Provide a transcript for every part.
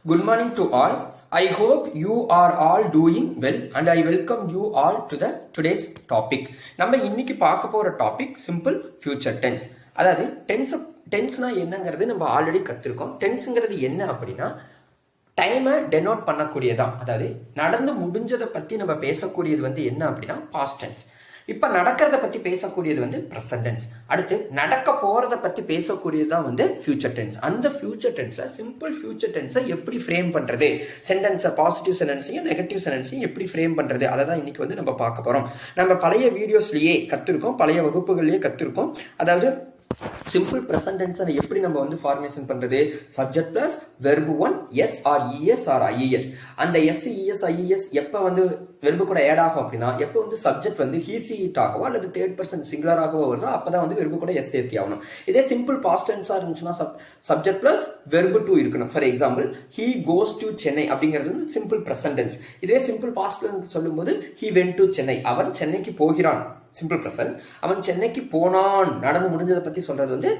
Good morning to all. I hope you are all doing well and I welcome you all to the today's topic. நம்ம இன்னைக்கு பார்க்க போற topic simple future tense. அதாவது டென்ஸ்னா என்னங்கிறது நம்ம already கத்திருக்கோம். டென்ஸ்ங்கிறது என்ன அப்படின்னா டைமை டெனோட் பண்ணக்கூடியதான். அதாவது நடந்து முடிஞ்சதை பத்தி நம்ம பேசக்கூடியது வந்து என்ன அப்படின்னா பாஸ்ட் டென்ஸ். இப்ப நடக்கிறத பத்தி பேசக்கூடியது வந்து பிரசன்ட் டென்ஸ். அடுத்து நடக்க போறத பத்தி பேசக்கூடியதுதான் வந்து ஃபியூச்சர் டென்ஸ். அந்த ஃபியூச்சர் டென்ஸ்ல சிம்பிள் ஃபியூச்சர் டென்ஸை எப்படி ஃப்ரேம் பண்றது, சென்டென்ஸை பாசிட்டிவ் சென்டென்ஸையும் நெகட்டிவ் சென்டென்ஸையும் எப்படி ஃப்ரேம் பண்றது, அதை தான் இன்னைக்கு வந்து நம்ம பார்க்க போறோம். நம்ம பழைய வீடியோஸ்லயே கத்திருக்கோம், பழைய வகுப்புகள்லயே கத்திருக்கோம். அதாவது சிம்பிள் பிரசன்ட் டென்ஸ் எப்படி நம்ம வந்து ஃபார்மேஷன் பண்றது, subject plus verb one s or es or ies. அந்த எஸ் இஎஸ் ஐஇஎஸ் எப்ப வந்து வெர்பு கூட ஆட் ஆகும் அப்படின்னா எப்ப வந்து சப்ஜெக்ட் வந்து ஹீ சி இட் ஆகவோ அல்லது தேர்ட் பர்சன் சிங்குலராகவோ வருதோ அப்பதான் வந்து வெர்பு கூட எஸ் சேர்த்தி ஆகணும். இதே சிம்பிள் பாஸ்ட் டென்ஸா இருந்துச்சுன்னா சப்ஜெக்ட் பிளஸ் வெர்பு டு இருக்கணும். For example he goes to Chennai அப்படிங்கிறது வந்து சிம்பிள் பிரசன்ட் டென்ஸ். இதே சிம்பிள் பாஸ்ட் சொல்லும் போது ஹீ வென்ட் டு சென்னை, அவன் சென்னைக்கு போகிறான், சிம்பிள் பிரசன்ட். அவன் சென்னைக்கு போனான், நடந்து முடிஞ்சதை பத்தி சொல்றது வந்து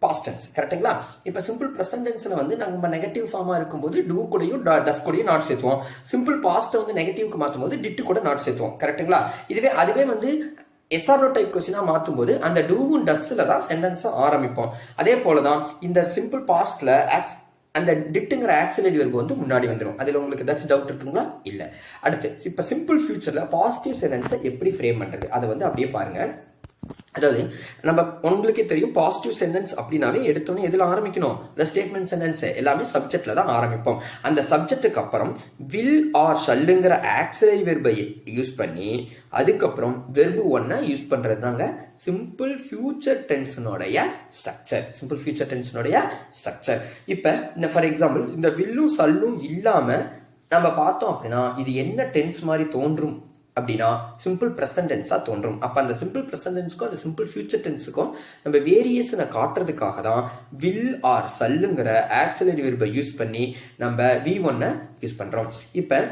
பாஸ்ட் டென்ஸ். கரெக்ட்டுங்களா? இப்ப சிம்பிள் பிரசன்ட் டென்ஸ்ல வந்து நம்ம நெகட்டிவ் ஃபார்மா இருக்கும்போது டூ கூடயும் டஸ் கூடயும் நாட் சேர்த்துவோம். சிம்பிள் பாஸ்ட் வந்து நெகட்டிவ்க்கு மாற்றும் போது டிட்டு கூட நாட் சேர்த்துவோம். கரெக்ட்டுங்களா? அதுவே வந்து எஸ்ஆர்ஓ டைப் கொஸ்டினா மாற்றும் போது அந்த டூவும் டஸ்ல தான் சென்டென்ஸ் ஆரம்பிப்போம். அதே போலதான் இந்த சிம்பிள் பாஸ்ட்ல அந்த டிட்டுங்கிற ஆக்சிலரி வெர்பு வந்து முன்னாடி வந்துடும். அதுல உங்களுக்கு ஏதாச்சும் டவுட் இருக்குங்களா? இல்ல. அடுத்து இப்ப சிம்பிள் ஃபியூச்சர்ல பாசிட்டிவ் சென்டென்ஸை எப்படி ஃப்ரேம் பண்றது அதை வந்து அப்படியே பாருங்க. அதாவது நம்ம உங்களுக்கே தெரியும் பாசிட்டிவ் சென்டென்ஸ் அப்படின்னாவே எடுத்தோன்னே எதுல ஆரம்பிக்கணும், இந்த ஸ்டேட்மெண்ட் சென்டென்ஸ் எல்லாமே சப்ஜெக்ட்ல தான் ஆரம்பிப்போம். அந்த சப்ஜெக்ட்டுக்கு அப்புறம் வில் ஆர் ஷல்லுங்கிற ஆக்சிலரி வெர்பை யூஸ் பண்ணி அதுக்கப்புறம் வெர்பு ஒன்னை யூஸ் பண்றது தாங்க சிம்பிள் ஃபியூச்சர் டென்ஸனுடைய ஸ்ட்ரக்சர். சிம்பிள் ஃபியூச்சர் டென்ஸனுடைய ஸ்ட்ரக்சர். இப்ப ஃபார் எக்ஸாம்பிள் இந்த வில்லும் சல்லும் இல்லாம நம்ம பார்த்தோம் அப்படின்னா இது என்ன டென்ஸ் மாதிரி தோன்றும் அப்படின்னா சிம்பிள் பிரசன்ட் டென்ஸா தோன்றும். அப்ப அந்த சிம்பிள் பிரசன்ட் டென்ஸ்க்கும் அந்த சிம்பிள் ஃபியூச்சர் டென்ஸுக்கும் நம்ம வேரியேஷனை காட்டுறதுக்காக தான் வில் ஆர் சல்லுங்கிற ஆக்சிலரி வெர்பை யூஸ் பண்ணி நம்ம வி ஒன்னை யூஸ் பண்றோம். இப்ப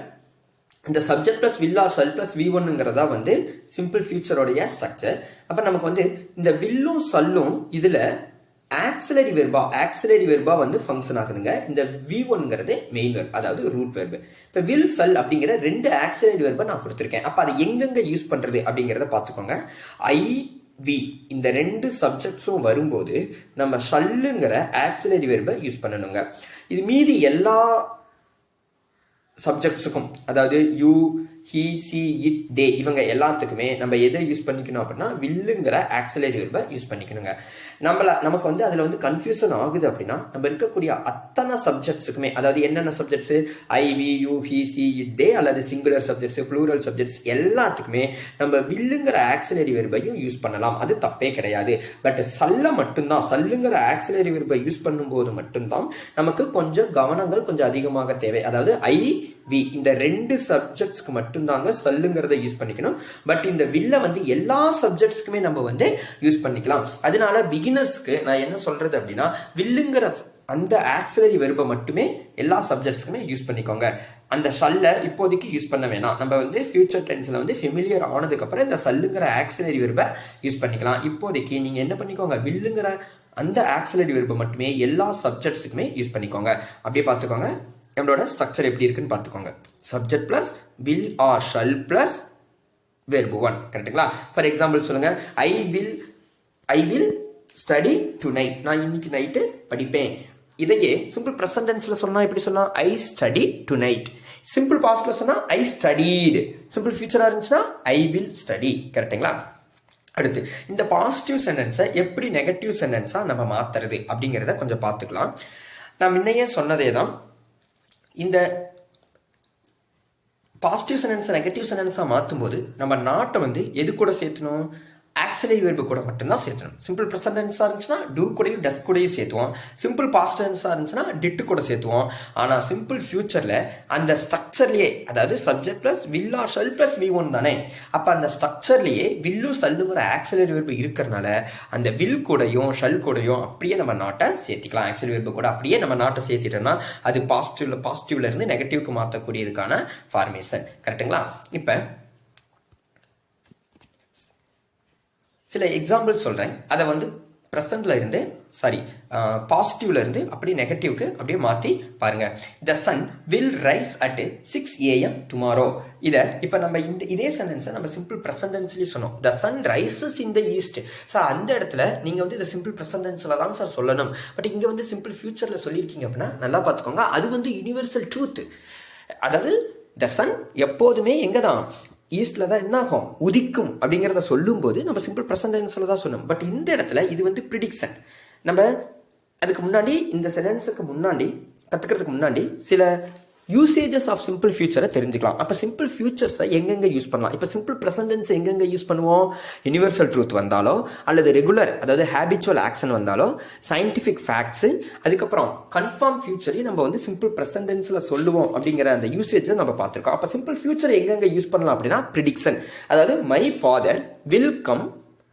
இந்த subject plus will R Chal plus V ஒன்னுங்கிறதா வந்து சிம்பிள் ஃபியூச்சரோடைய ஸ்ட்ரக்சர். அப்ப நமக்கு வந்து இந்த வில்லும் சல்லும் இதுல ஆக்சிலரி வெர்பா வந்து ஃபங்க்ஷன் ஆகுதுங்க. இந்த V1ங்கிறது மெயின் வெர்ப், அதாவது ரூட் வெர்ப். இப்ப வில் சல் அப்படிங்கிற ரெண்டு ஆக்சிலரி வெர்பை நான் கொடுத்திருக்கேன். அப்ப அதை எங்கெங்க யூஸ் பண்றது அப்படிங்கறத பாத்துக்கோங்க. வி இந்த ரெண்டு சப்ஜெக்ட்ஸும் வரும்போது நம்ம ஷல்லுங்கிற ஆக்சிலரி வெர்பை யூஸ் பண்ணணுங்க. இது மீதி எல்லா சப்ஜெக்ட்ஸுக்கும், அதாவது யூ ஹி சி இட் தே இவங்க எல்லாத்துக்குமே நம்ம எதை யூஸ் பண்ணிக்கணும் அப்படின்னா வில்லுங்கிற ஆக்சிலரி வெர்பை யூஸ் பண்ணிக்கணுங்க. நமக்கு வந்து அதுல வந்து கன்ஃபியூஷன் ஆகுது அப்படின்னா நம்ம இருக்கக்கூடிய அத்தனை சப்ஜெக்ட்ஸுக்குமே, அதாவது என்னென்ன subjects I we you he she it they அல்லது சிங்குலர் சப்ஜெக்ட்ஸ் ப்ளூரல் சப்ஜெக்ட்ஸ் எல்லாத்துக்குமே நம்ம வில்லுங்கிற ஆக்சிலரி வெர்பையும் யூஸ் பண்ணலாம். அது தப்பே கிடையாது. பட் சல்லுங்கிற ஆக்சிலரி வெர்பை யூஸ் பண்ணும்போது மட்டும்தான் நமக்கு கொஞ்சம் கவனங்கள் கொஞ்சம் அதிகமாக தேவை. அதாவது ஐ வி இந்த ரெண்டு சப்ஜெக்ட்ஸ்க்கு மட்டும்தாங்க சல்லுங்கிறத யூஸ் பண்ணிக்கணும். பட் இந்த வில்ல வந்து எல்லா சப்ஜெக்ட்ஸ்க்குமே நம்ம வந்து யூஸ் பண்ணிக்கலாம். அதனால பிகினர்ஸ்க்கு நான் என்ன சொல்றது அப்படின்னா வில்லுங்கிற அந்த ஆக்சிலரி வெர்பை மட்டுமே எல்லா சப்ஜெக்ட்ஸ்க்குமே யூஸ் பண்ணிக்கோங்க. அந்த சல்ல இப்போதைக்கு யூஸ் பண்ண வேணாம். நம்ம வந்து ஃபியூச்சர் டென்ஸ்ல வந்து ஃபெமிலியர் ஆனதுக்கு அப்புறம் இந்த சல்லுங்கிற ஆக்சிலரி வெர்பை யூஸ் பண்ணிக்கலாம். இப்போதைக்கு நீங்க என்ன பண்ணிக்கோங்க, வில்லுங்கிற அந்த ஆக்சிலரி வெர்பை மட்டுமே எல்லா சப்ஜெக்ட்ஸுக்குமே யூஸ் பண்ணிக்கோங்க. அப்படியே பார்த்துக்கோங்க நம்மளோட ஸ்ட்ரக்சர் எப்படி இருக்குன்னு பார்த்துக்கோங்க. Subject plus will or shall plus verb one. கரெக்ட்டுங்களா? ஃபார் எக்ஸாம்பிள் சொல்லுங்க, ஐ வில் ஸ்டடி டுநைட், நான் இன்னைக்கு நைட்டு படிப்பேன். இதையே சிம்பிள் பிரசன்ட் டென்ஸ்ல சொன்னா எப்படி சொல்லலாம், ஐ ஸ்டடி டுநைட். சிம்பிள் பாஸ்ட்ல சொன்னா ஐ ஸ்டடீடு. சிம்பிள் ஃபியூச்சரா இருந்துச்சுன்னா ஐ வில் ஸ்டடி. கரெக்ட்டுங்களா? அடுத்து இந்த பாசிட்டிவ் சென்டென்ஸை எப்படி நெகட்டிவ் சென்டென்ஸா நம்ம மாத்துறது அப்படிங்கிறத கொஞ்சம் பார்த்துக்கலாம். நான் முன்னையே சொன்னதே தான், இந்த பாசிட்டிவ் சென்டென்ஸை நெகட்டிவ் சென்டென்ஸா மாற்றும் போது நம்ம நாட்டை வந்து எது கூட சேர்த்தணும், ஆக்சிலரி வெர்பு கூட மட்டும்தான் சேர்த்தணும். சிம்பிள் பிரசன்ட் டென்ஸா இருந்துச்சுன்னா டூ கூடயும் டஸ் கூடயும் சேர்த்துவோம். சிம்பிள் பாஸ்ட் டென்ஸா இருந்துச்சுன்னா டிட்டு கூட சேர்த்துவோம். ஆனா சிம்பிள் ஃபியூச்சர்ல அந்த ஸ்ட்ரக்சர்லயே, அதாவது subject plus will or shall plus V one தானே, அப்ப அந்த ஸ்ட்ரக்சர்லயே வில்லு சல்லுங்கிற ஆக்சிலரி வெர்பு இருக்கிறதுனால அந்த வில் கூடயும் ஷல் கூடயும் அப்படியே நம்ம நாட்டை சேர்த்திக்கலாம். ஆக்சிலரி வெர்பு கூட அப்படியே நம்ம நாட்டை சேர்த்திட்டோம்னா அது பாசிட்டிவ்ல இருந்து நெகட்டிவ்க்கு மாற்றக்கூடியதுக்கான ஃபார்மேஷன். கரெக்டுங்களா? இப்ப சில எக்ஸாம்பிள் சொல்றேன், அதை வந்து பிரசன்ட்ல இருந்து சாரி பாசிட்டிவ்ல இருந்து அப்படியே நெகட்டிவ்க்கு அப்படியே மாற்றி பாருங்க. The sun will rise at 6 AM tomorrow. இதை இப்போ நம்ம இதே சென்டென்ஸை நம்ம சிம்பிள் ப்ரெசன்ட் டென்ஸ்லயே சொன்னோம். The sun rises in the east. Sir அந்த இடத்துல நீங்கள் வந்து இதை சிம்பிள் ப்ரெசன்ட் டென்ஸில் தான் சார் சொல்லணும். பட் இங்கே வந்து சிம்பிள் ஃபியூச்சரில் சொல்லியிருக்கீங்க அப்படின்னா நல்லா பார்த்துக்கோங்க. அது வந்து யூனிவர்சல் ட்ரூத். அதாவது த சன் எப்போதுமே எங்கே தான், ஈஸ்ட்ல தான் என்ன ஆகும், உதிக்கும் அப்படிங்கிறத சொல்லும் போது நம்ம சிம்பிள் ப்ரெசன்ட் டென்ஸ்ல தான் சொன்னோம். பட் இந்த இடத்துல இது வந்து ப்ரிடிக்ஷன். நம்ம அதுக்கு முன்னாடி இந்த சென்டென்ஸுக்கு முன்னாடி கத்துக்கிறதுக்கு முன்னாடி சில யூசேஜஸ் ஆஃப் சிம்பிள் ஃபியூச்சரை தெரிஞ்சுக்கலாம். அப்போ சிம்பிள் ஃபியூச்சர்ஸை எங்கெங்க யூஸ் பண்ணலாம்? இப்போ சிம்பிள் ப்ரெசன்ட் டென்ஸ் எங்கெங்க யூஸ் பண்ணுவோம்? யூனிவர்சல் ட்ரூத் வந்தாலோ, அல்லது ரெகுலர் அதாவது ஹேபிச்சுவல் ஆக்ஷன் வந்தாலோ, சயின்டிஃபிக் ஃபேக்ட்ஸ், அதுக்கப்புறம் கன்ஃபார்ம் ஃபியூச்சரையும் நம்ம வந்து சிம்பிள் ப்ரெசன்ட் டென்ஸ்ல சொல்லுவோம் அப்படிங்கிற அந்த யூசேஜை நம்ம பார்த்துருக்கோம். அப்போ சிம்பிள் ஃபியூச்சரை எங்கெங்க யூஸ் பண்ணலாம் அப்படின்னா ப்ரிடிக்ஷன். அதாவது my father will come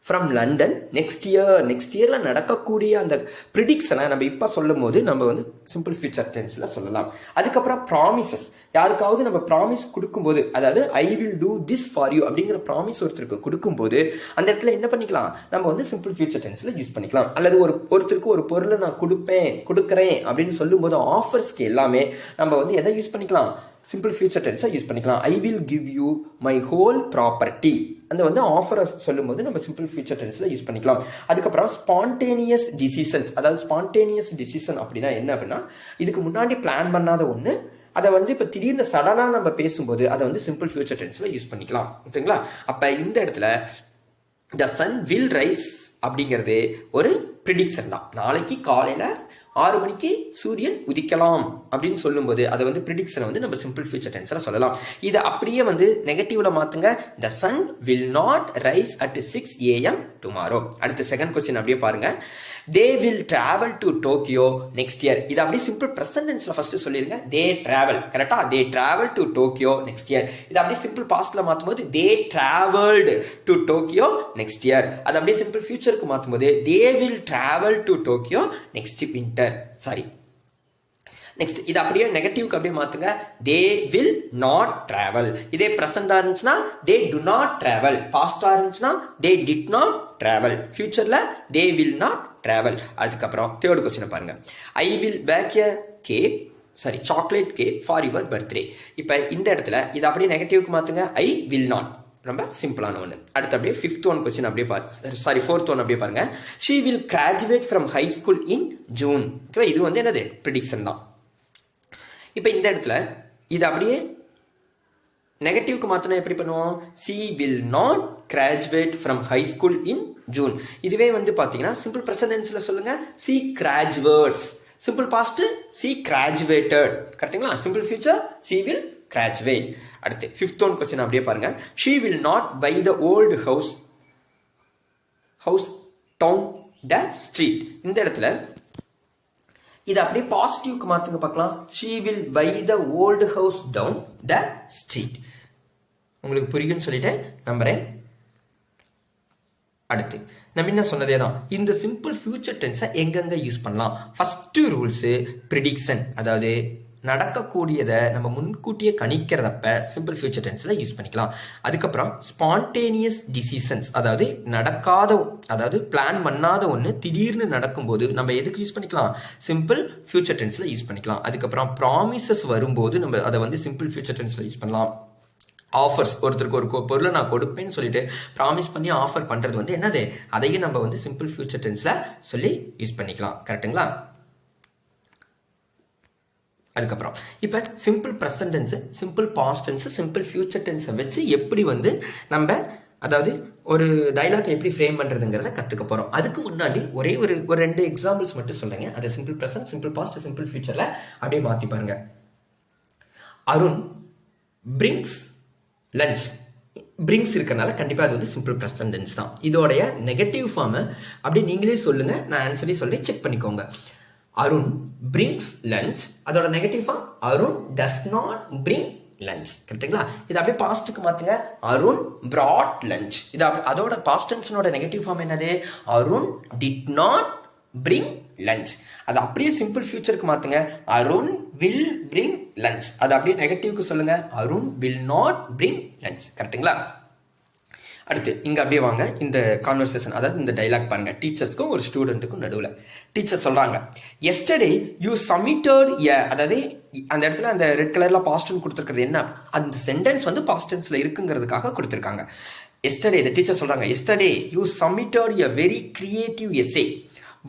from London next இயர்ல நடக்கக்கூடிய அந்த ப்ரிடிக்ஷனை நம்ம இப்போ சொல்லும் போது நம்ம வந்து சிம்பிள் ஃபியூச்சர் டென்ஸ்ல சொல்லலாம். அதுக்கப்புறம் ப்ராமிசஸ், யாருக்காவது நம்ம ப்ராமிஸ் கொடுக்கும்போது, அதாவது I will do this for you அப்படிங்கிற ப்ராமிஸ் ஒருத்தருக்கு கொடுக்கும்போது அந்த இடத்துல என்ன பண்ணிக்கலாம், நம்ம வந்து சிம்பிள் ஃபியூச்சர் டென்ஸ்ல யூஸ் பண்ணிக்கலாம். அல்லது ஒருத்தருக்கு ஒரு பொருளை நான் கொடுக்குறேன் அப்படின்னு சொல்லும் போது ஆஃபர்ஸ்க்கு எல்லாமே நம்ம வந்து எதை யூஸ் பண்ணிக்கலாம், சிம்பிள் ஃபியூச்சர் டென்ஸை யூஸ் பண்ணிக்கலாம். I will give you my whole property, அந்த வந்து ஆஃபரை சொல்லும்போது நம்ம சிம்பிள் ஃபியூச்சர் டென்ஸ்ல யூஸ் பண்ணிக்கலாம். அதுக்கப்புறம் ஸ்பான்டேனியஸ் டிசிஷன்ஸ், அதாவது ஸ்பான்டேனியஸ் டிசிஷன் அப்படின்னா என்ன அப்படின்னா, இதுக்கு முன்னாடி பிளான் பண்ணாத ஒன்று அதை வந்து இப்போ திடீர்னு சடனாக நம்ம பேசும்போது அதை வந்து சிம்பிள் ஃபியூச்சர் டென்ஸ்ல யூஸ் பண்ணிக்கலாம். ஓகேங்களா? அப்போ இந்த இடத்துல த சன் வில் ரைஸ் அப்படிங்கிறது ஒரு ப்ரிடிக்ஷன் தான். நாளைக்கு காலையில் 6 மணிக்கு சூரியன் உதிக்கலாம் அப்படின்னு சொல்லும்போது அதை வந்து ப்ரிடிக்ஷனை வந்து நம்ம சிம்பிள் ஃபியூச்சர் டென்ஸ்ல சொல்லலாம். இதை அப்படியே வந்து நெகட்டிவ்ல மாத்துங்க. The sun will not rise at 6 AM tomorrow. அடுத்த செகண்ட் கொஸ்டின் அப்படியே பாருங்க. They will travel to Tokyo next year. இது அப்படியே சிம்பிள் ப்ரெசன்ட் டென்ஸ்ல ஃபர்ஸ்ட் சொல்லிருங்க. தே டிராவல், கரெக்டா? They travel to Tokyo next year. இது அப்படியே சிம்பிள் பாஸ்ட்ல மாத்தும் போது they travelled to Tokyo next year. அது அப்படியே சிம்பிள் ஃபியூச்சருக்கு மாத்தும் போது they will travel to Tokyo next winter. Sorry, next இது அப்படியே நெகட்டிவ்க்கு அப்படியே மாத்துங்க. They will not travel. இதே பிரசண்டா இருந்துச்சுன்னா தே டு நாட் டிராவல். பாஸ்டா இருந்துச்சுன்னா தே டிட் நாட் டிராவல். ஃபியூச்சர்ல தே வில் நாட் டிராவல். அதுக்கப்புறம் தேர்ட் கொஸ்டின் பாருங்க. I will back a cake, sorry chocolate cake for your birthday. இப்போ இந்த இடத்துல இது அப்படியே நெகட்டிவ்க்கு மாத்துங்க. ஐ வில் நாட், ரொம்ப சிம்பிளான ஒன்று. அடுத்து அப்படியே ஃபிஃப்த் ஒன் கொஸ்டின் அப்படியே ஃபோர்த் ஒன் அப்படியே பாருங்க. She will graduate from high school in June. ஓகேவா? இது வந்து என்னது, ப்ரிடிக்ஷன் தான். இப்போ இந்த இடத்துல இது அப்படியே நெகட்டிவ்க்கு மாத்தினா எப்படி பண்ணுவோம்? She will not graduate from high school in June. இதுவே வந்து பாத்தீங்கன்னா சிம்பிள் ப்ரெசன்ட் டென்ஸ்ல சொல்லுங்க. She graduates. Simple past she graduated. கரெக்ட்டுங்களா? Simple future she will graduate. அடுத்து ஃபிஃப்த் ஒன் கொஸ்டின் அப்படியே பாருங்க. She will not buy the old house down the street. இந்த இடத்துல இது அப்படியே பாசிட்டிவ்க்கு மாத்துங்க பார்க்கலாம். She will buy the old house down the street. உங்களுக்கு புரியும்னு சொல்லிட்டு நம்புறேன். அடுத்து நம்ம என்ன சொன்னதே தான். இந்த சிம்பிள் ஃபியூச்சர் டென்ஸை எங்கெங்க யூஸ் பண்ணலாம்? ஃபர்ஸ்ட் ரூல்ஸ் ப்ரிடிக்ஷன், அதாவது நடக்கக்கூடியதை நம்ம முன்கூட்டியே கணிக்கிறதப்ப சிம்பிள் ஃபியூச்சர் டென்ஸ்ல யூஸ் பண்ணிக்கலாம். அதுக்கப்புறம் ஸ்பான்டேனியஸ் டிசிஷன்ஸ், அதாவது அதாவது பிளான் பண்ணாத ஒன்று திடீர்னு நடக்கும்போது நம்ம எதுக்கு யூஸ் பண்ணிக்கலாம்? சிம்பிள் ஃபியூச்சர் டென்ஸ்ல யூஸ் பண்ணிக்கலாம். அதுக்கப்புறம் ப்ராமிசஸ் வரும்போது நம்ம அதை வந்து சிம்பிள் ஃபியூச்சர் டென்ஸ்ல யூஸ் பண்ணலாம். ஆஃபர்ஸ், ஒருத்தருக்கு ஒரு பொருளை நான் கொடுப்பேன்னு சொல்லிட்டு ப்ராமிஸ் பண்ணி ஆஃபர் பண்றது வந்து என்னது, அதையும் நம்ம வந்து சிம்பிள் ஃபியூச்சர் டென்ஸ்ல சொல்லி யூஸ் பண்ணிக்கலாம். கரெக்டுங்களா? அதுக்கப்புறம் இப்போ simple present tense, simple past tense, simple future டென்ஸை வச்சு எப்படி வந்து நம்ம அதாவது ஒரு டைலாக் எப்படி ஃப்ரேம் பண்றதுங்கிறத கத்துக்க போறோம். அதுக்கு முன்னாடி ஒரே ஒரு 2 எக்ஸாம்பிள்ஸ் மட்டும் சொல்றேங்க. அதை simple present, simple past, simple ஃபியூச்சர்ல அப்படியே மாத்தி பாருங்க. Arun brings lunch. பிரிங்ஸ் இருக்கனால கண்டிப்பா அது வந்து சிம்பிள் ப்ரெசன்ட் டென்ஸ் தான். இதோடைய நெகட்டிவ் ஃபார்ம் அப்படி நீங்களே சொல்லுங்க, நான் ஆன்சரே சொல்லி செக் பண்ணிக்கோங்க. அருண் பிரிங்ஸ் லஞ்ச், அதோட negative form Arun does not bring lunch. கரெக்ட்டுங்களா? இது அப்படியே பாஸ்ட்டுக்கு மாத்துங்க. Arun brought lunch. இது அதோட பாஸ்ட் டென்ஸோட நெகட்டிவ் ஃபார்ம் என்னது? Arun did not bring lunch. அது அப்படியே சிம்பிள் ஃபியூச்சருக்கு மாத்துங்க. Arun will bring lunch. அது அப்படியே நெகட்டிவ்க்கு சொல்லுங்க. Arun will not bring lunch. கரெக்ட்டுங்களா? அடுத்து இங்கே அப்படியே வாங்க, இந்த கான்வர்சேஷன், அதாவது இந்த டைலாக் பாருங்க. டீச்சர்ஸ்க்கும் ஒரு ஸ்டூடெண்ட்டுக்கும் நடுவில் டீச்சர் சொல்கிறாங்க, எஸ்டர்டே யூ சப்மிட்டட் அதாவது அந்த இடத்துல அந்த ரெட் கலரில் பாஸ்டன் கொடுத்துருக்கிறது என்ன, அந்த சென்டென்ஸ் வந்து பாஸ்டன்ஸில் இருக்குங்கிறதுக்காக கொடுத்துருக்காங்க. எஸ்டர்டே இந்த டீச்சர் சொல்கிறாங்க, yesterday you submitted a very creative essay,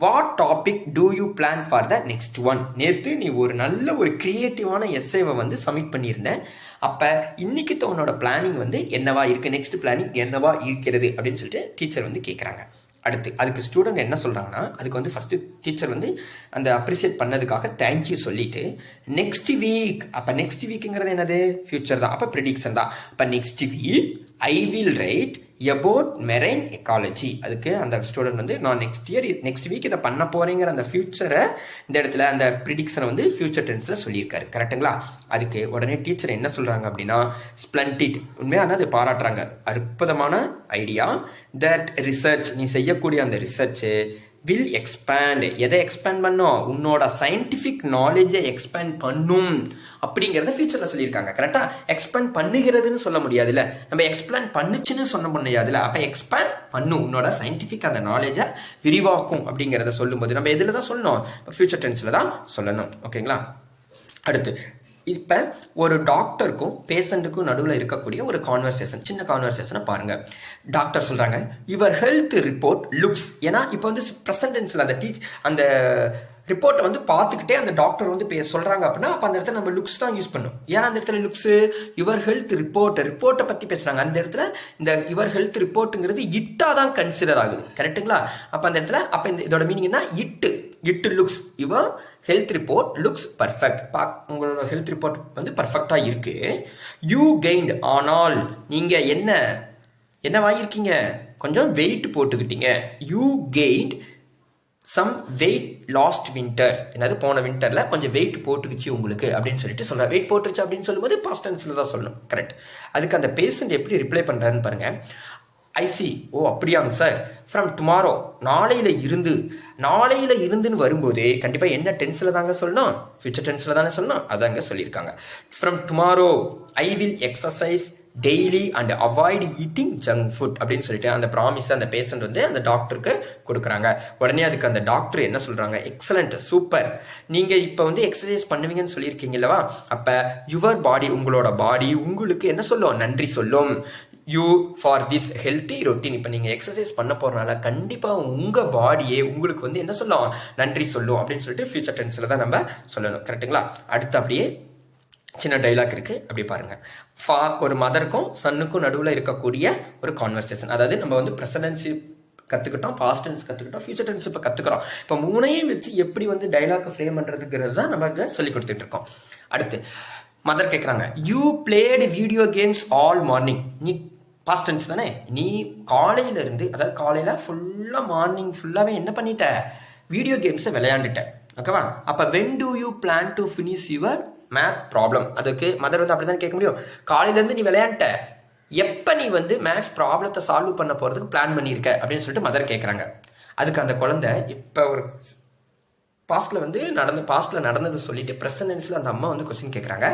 what topic do you plan for the next one. நேற்று நீ ஒரு நல்ல ஒரு கிரியேட்டிவான எஸ்ஸேவை வந்து சப்மிட் பண்ணியிருந்தேன். அப்போ இன்னைக்கு உன்னோட பிளானிங் வந்து என்னவா இருக்கு, நெக்ஸ்ட் பிளானிங் என்னவா இருக்கிறது அப்படின்னு சொல்லிட்டு டீச்சர் வந்து கேட்குறாங்க. அடுத்து அதுக்கு ஸ்டூடெண்ட் என்ன சொல்கிறாங்கன்னா, அதுக்கு வந்து ஃபஸ்ட்டு டீச்சர் வந்து அந்த அப்ரிசியேட் பண்ணதுக்காக தேங்க்யூ சொல்லிட்டு நெக்ஸ்ட் வீக், அப்போ நெக்ஸ்ட் வீக்குங்கிறது என்னது, ஃபியூச்சர் தான், அப்போ ப்ரிடிக்ஷன் தான். அப்போ next week I will write about marine ecology. அதுக்கு அந்த ஸ்டூடெண்ட் வந்து நான் நெக்ஸ்ட் வீக் இதை பண்ண போறேங்கிற அந்த ஃபியூச்சரை இந்த இடத்துல அந்த ப்ரிடிக்ஷனை வந்து ஃபியூச்சர் டென்ஸில் சொல்லியிருக்காரு. கரெக்டுங்களா? அதுக்கு உடனே டீச்சர் என்ன சொல்கிறாங்க அப்படின்னா, ஸ்ப்ளண்டிட், உண்மையான அது பாராட்டுறாங்க, அற்புதமான ஐடியா. தட் ரிசர்ச், நீ செய்யக்கூடிய அந்த ரிசர்ச்சு வில் எக்ஸ்பேண்ட், எதை எக்ஸ்பேண்ட் பண்ணும், உன்னோட சயின்டிஃபிக் நாலேஜை எக்ஸ்பேண்ட் பண்ணும் அப்படிங்கிறத ஃபியூச்சரில் சொல்லியிருக்காங்க. கரெக்டாக? எக்ஸ்பேண்ட் பண்ணுகிறதுன்னு சொல்ல முடியாதுல்ல, நம்ம எக்ஸ்பிளைன் பண்ணுச்சுன்னு சொல்ல முடியாதுல்ல. அப்போ எக்ஸ்பேண்ட் பண்ணும், உன்னோட சயின்டிஃபிக் அந்த நாலேஜை விரிவாக்கும் அப்படிங்கிறத சொல்லும்போது நம்ம எதில் தான் சொல்லணும், ஃபியூச்சர் டென்ஸில் தான் சொல்லணும். ஓகேங்களா? அடுத்து இப்போ ஒரு டாக்டருக்கும் பேஷண்ட்டுக்கும் நடுவில் இருக்கக்கூடிய ஒரு கான்வர்சேஷன், சின்ன கான்வர்சேஷனை பாருங்க. டாக்டர் சொல்றாங்க, யுவர் ஹெல்த் ரிப்போர்ட் லுக்ஸ், ஏன்னா இப்போ வந்து ப்ரெசன்ட் டென்ஸ்ல அந்த ரிப்போர்ட்டை வந்து பார்த்துக்கிட்டே அந்த டாக்டர் வந்து சொல்றாங்க அப்படின்னா, அப்போ அந்த இடத்துல நம்ம லுக்ஸ் தான் யூஸ் பண்ணும். ஏன் அந்த இடத்துல லுக்ஸ், யுவர் ஹெல்த் ரிப்போர்ட்டை பத்தி பேசுறாங்க. அந்த இடத்துல இந்த யுவர் ஹெல்த் ரிப்போர்ட்டுங்கிறது இட்டா தான் கன்சிடர் ஆகுது. கரெக்டுங்களா? அப்போ அந்த இடத்துல அப்போ இதோட மீனிங் என்ன, it looks, your health report looks perfect, உங்களோட ஹெல்த் ரிப்போர்ட் வந்து பர்ஃபெக்டா இருக்கு. யூ கெயின்ட், ஆனால் நீங்க என்ன வாங்கியிருக்கீங்க, கொஞ்சம் வெயிட் போட்டுக்கிட்டீங்க. You gained some weight last winter, என்னது போன வின்டர்ல கொஞ்சம் வெயிட் போட்டுக்குச்சு உங்களுக்கு அப்படின்னு சொல்லிட்டு சொல்ற. வெயிட் போட்டுருச்சு அப்படின்னு சொல்லும்போது பாஸ்ட் டென்ஸ்ல தான் சொல்லணும். கரெக்ட். அதுக்கு அந்த பேஷண்ட் எப்படி ரிப்ளை பண்றாருன்னு பாருங்க. ஐ சி, ஓ அப்படியாங்க சார், ஃப்ரம் டுமாரோ, நாளையில இருந்துன்னு வரும்போது கண்டிப்பா என்ன டென்ஸ்ல தாங்க சொல்லணும், ஃபியூச்சர் டென்ஸ்ல தானே சொல்லணும், அதாங்க சொல்லியிருக்காங்க. From tomorrow I will exercise daily and avoid eating junk food அப்படின்னு சொல்லிட்டு அந்த ப்ராமிஸ் அந்த பேஷண்ட் வந்து அந்த டாக்டருக்கு கொடுக்குறாங்க. உடனே அதுக்கு அந்த டாக்டர் என்ன சொல்றாங்க, எக்ஸலண்ட், சூப்பர், நீங்க இப்போ வந்து எக்ஸசைஸ் பண்ணுவீங்கன்னு சொல்லியிருக்கீங்களா, அப்ப யுவர் பாடி, உங்களோட பாடி உங்களுக்கு என்ன சொல்லும், நன்றி சொல்லும். You for this healthy routine, இப்போ நீங்கள் எக்ஸசைஸ் பண்ண போகிறனால கண்டிப்பாக உங்கள் பாடியே உங்களுக்கு வந்து என்ன சொல்லும், நன்றி சொல்லும் அப்படின்னு சொல்லிட்டு ஃபியூச்சர் டென்ஸில் தான் நம்ம சொல்லணும். கரெக்டுங்களா? அடுத்து அப்படியே சின்ன டைலாக் இருக்கு, அப்படி பாருங்க. ஒரு மதருக்கும் சன்னுக்கும் நடுவில் இருக்கக்கூடிய ஒரு கான்வர்சேஷன், அதாவது நம்ம வந்து ப்ரெசன்டென்ஸ் கற்றுக்கிட்டோம், பாஸ்ட் டென்ஸ் கற்றுக்கிட்டோம், ஃபியூச்சர் டென்ஸ் இப்போ கற்றுக்கிறோம். இப்போ மூணையும் வச்சு எப்படி வந்து டைலாக் ஃப்ரேம் பண்ணுறதுங்கிறது தான் நம்ம சொல்லி கொடுத்துட்டு இருக்கோம். அடுத்து மதர் கேட்குறாங்க, you blade video games all morning, நீ பாஸ்ட் டென்ஸ் தானே, நீ காலையில இருந்து, அதாவது காலையில ஃபுல்லா மார்னிங் ஃபுல்லாவே என்ன பண்ணிட்ட, வீடியோ கேம்ஸை விளையாண்டுட்ட. ஓகேவா? அப்ப when do you plan to finish your math problem? அதுக்கு மதர் வந்து அப்படிதான் கேட்க முடியும். காலையில இருந்து நீ விளையாண்ட, எப்ப நீ வந்து மேத்ஸ் ப்ராப்ளத்தை சால்வ் பண்ண போறதுக்கு பிளான் பண்ணியிருக்க அப்படின்னு சொல்லிட்டு மதர் கேட்கறாங்க. அதுக்கு அந்த குழந்தை இப்ப ஒரு பாஸ்ட்ல நடந்ததை சொல்லிட்டு ப்ரெசன்ட் டென்ஸ்ல அந்த அம்மா வந்து கொஸ்டின் கேட்குறாங்க.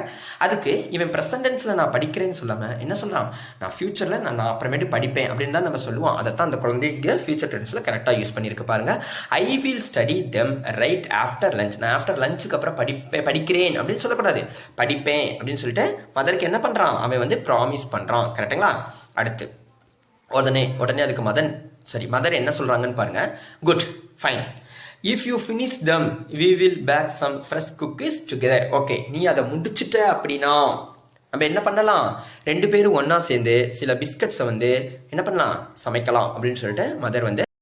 அதுக்கு இவன் ப்ரெசன்ட் டென்ஸ்ல நான் படிக்கிறேன்னு சொல்லாம என்ன சொல்றான், நான் ஃபியூச்சர்ல நான் அப்புறமேட்டு படிப்பேன் அப்படின்னு தான் நம்ம சொல்லுவோம். அதைத்தான் அந்த குழந்தைங்க ஃபியூச்சர் டென்ஸ்ல கரெக்டாக யூஸ் பண்ணியிருக்கு பாருங்க. I will study them right after lunch, நான் ஆஃப்டர் லஞ்சுக்கு அப்புறம் படிக்கிறேன் அப்படின்னு சொல்லக்கூடாது, படிப்பேன் அப்படின்னு சொல்லிட்டு மதருக்கு என்ன பண்றான், அவன் வந்து ப்ராமிஸ் பண்றான். கரெக்டுங்களா? அடுத்து உடனே அதுக்கு மதர் என்ன சொல்றாங்கன்னு பாருங்க. Good, fine, if you finish them we will bake some fresh cookies together. Okay, நீ அதை முடிச்சுட்ட அப்படின்னா நம்ம என்ன பண்ணலாம், 2 பேரும் ஒன்னா சேர்ந்து சில பிஸ்கட்ஸை வந்து என்ன பண்ணலாம், சமைக்கலாம் அப்படின்னு சொல்லிட்டு மதர் வந்து